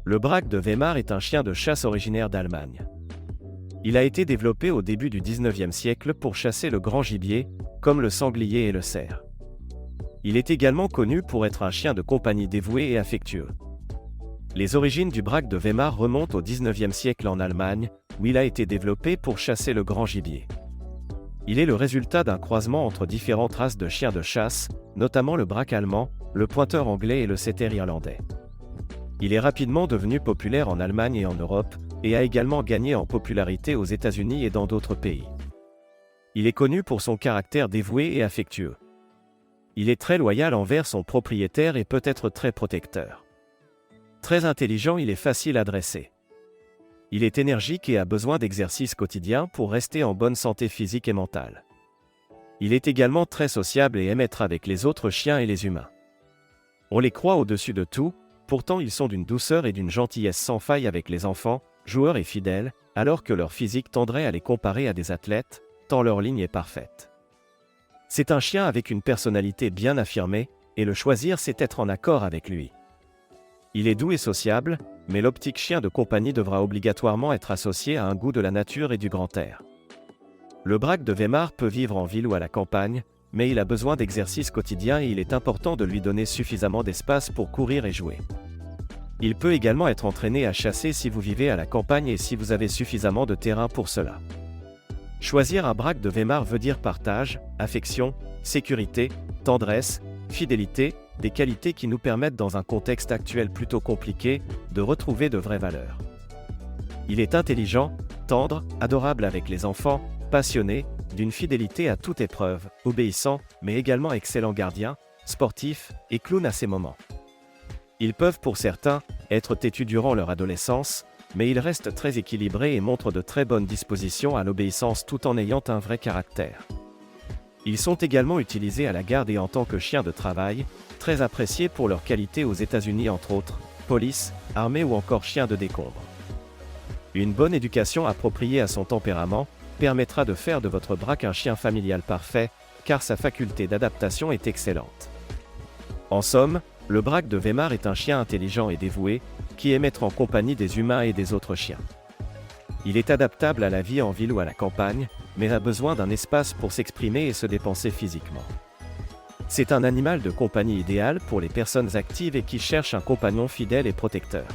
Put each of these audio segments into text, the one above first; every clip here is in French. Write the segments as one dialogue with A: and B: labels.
A: Le Braque de Weimar est un chien de chasse originaire d'Allemagne. Il a été développé au début du XIXe siècle pour chasser le grand gibier, comme le sanglier et le cerf. Il est également connu pour être un chien de compagnie dévoué et affectueux. Les origines du Braque de Weimar remontent au XIXe siècle en Allemagne, où il a été développé pour chasser le grand gibier. Il est le résultat d'un croisement entre différentes races de chiens de chasse, notamment le Braque allemand, le pointeur anglais et le setter irlandais. Il est rapidement devenu populaire en Allemagne et en Europe, et a également gagné en popularité aux États-Unis et dans d'autres pays. Il est connu pour son caractère dévoué et affectueux. Il est très loyal envers son propriétaire et peut être très protecteur. Très intelligent, il est facile à dresser. Il est énergique et a besoin d'exercices quotidiens pour rester en bonne santé physique et mentale. Il est également très sociable et aime être avec les autres chiens et les humains. On les croit au-dessus de tout, pourtant ils sont d'une douceur et d'une gentillesse sans faille avec les enfants, joueurs et fidèles, alors que leur physique tendrait à les comparer à des athlètes, tant leur ligne est parfaite. C'est un chien avec une personnalité bien affirmée, et le choisir c'est être en accord avec lui. Il est doux et sociable, mais l'optique chien de compagnie devra obligatoirement être associé à un goût de la nature et du grand air. Le Braque de Weimar peut vivre en ville ou à la campagne, mais il a besoin d'exercices quotidiens et il est important de lui donner suffisamment d'espace pour courir et jouer. Il peut également être entraîné à chasser si vous vivez à la campagne et si vous avez suffisamment de terrain pour cela. Choisir un Braque de Weimar veut dire partage, affection, sécurité, tendresse, fidélité, des qualités qui nous permettent dans un contexte actuel plutôt compliqué, de retrouver de vraies valeurs. Il est intelligent, tendre, adorable avec les enfants, passionné, d'une fidélité à toute épreuve, obéissant, mais également excellent gardien, sportif, et clown à ses moments. Ils peuvent pour certains, être têtus durant leur adolescence, mais ils restent très équilibrés et montrent de très bonnes dispositions à l'obéissance tout en ayant un vrai caractère. Ils sont également utilisés à la garde et en tant que chiens de travail, très appréciés pour leur qualité aux États-Unis entre autres, police, armée ou encore chiens de décombre. Une bonne éducation appropriée à son tempérament permettra de faire de votre Braque un chien familial parfait, car sa faculté d'adaptation est excellente. En somme, le Braque de Weimar est un chien intelligent et dévoué, qui aime être en compagnie des humains et des autres chiens. Il est adaptable à la vie en ville ou à la campagne, mais a besoin d'un espace pour s'exprimer et se dépenser physiquement. C'est un animal de compagnie idéal pour les personnes actives et qui cherchent un compagnon fidèle et protecteur.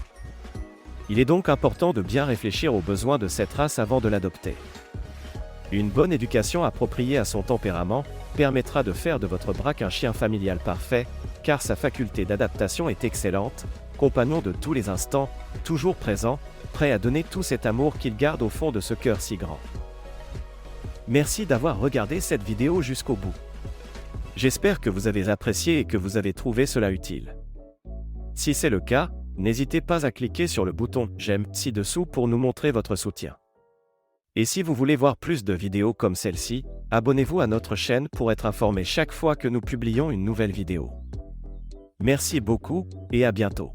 A: Il est donc important de bien réfléchir aux besoins de cette race avant de l'adopter. Une bonne éducation appropriée à son tempérament permettra de faire de votre Braque un chien familial parfait, car sa faculté d'adaptation est excellente, compagnon de tous les instants, toujours présent, prêt à donner tout cet amour qu'il garde au fond de ce cœur si grand. Merci d'avoir regardé cette vidéo jusqu'au bout. J'espère que vous avez apprécié et que vous avez trouvé cela utile. Si c'est le cas, n'hésitez pas à cliquer sur le bouton « J'aime » ci-dessous pour nous montrer votre soutien. Et si vous voulez voir plus de vidéos comme celle-ci, abonnez-vous à notre chaîne pour être informé chaque fois que nous publions une nouvelle vidéo. Merci beaucoup, et à bientôt.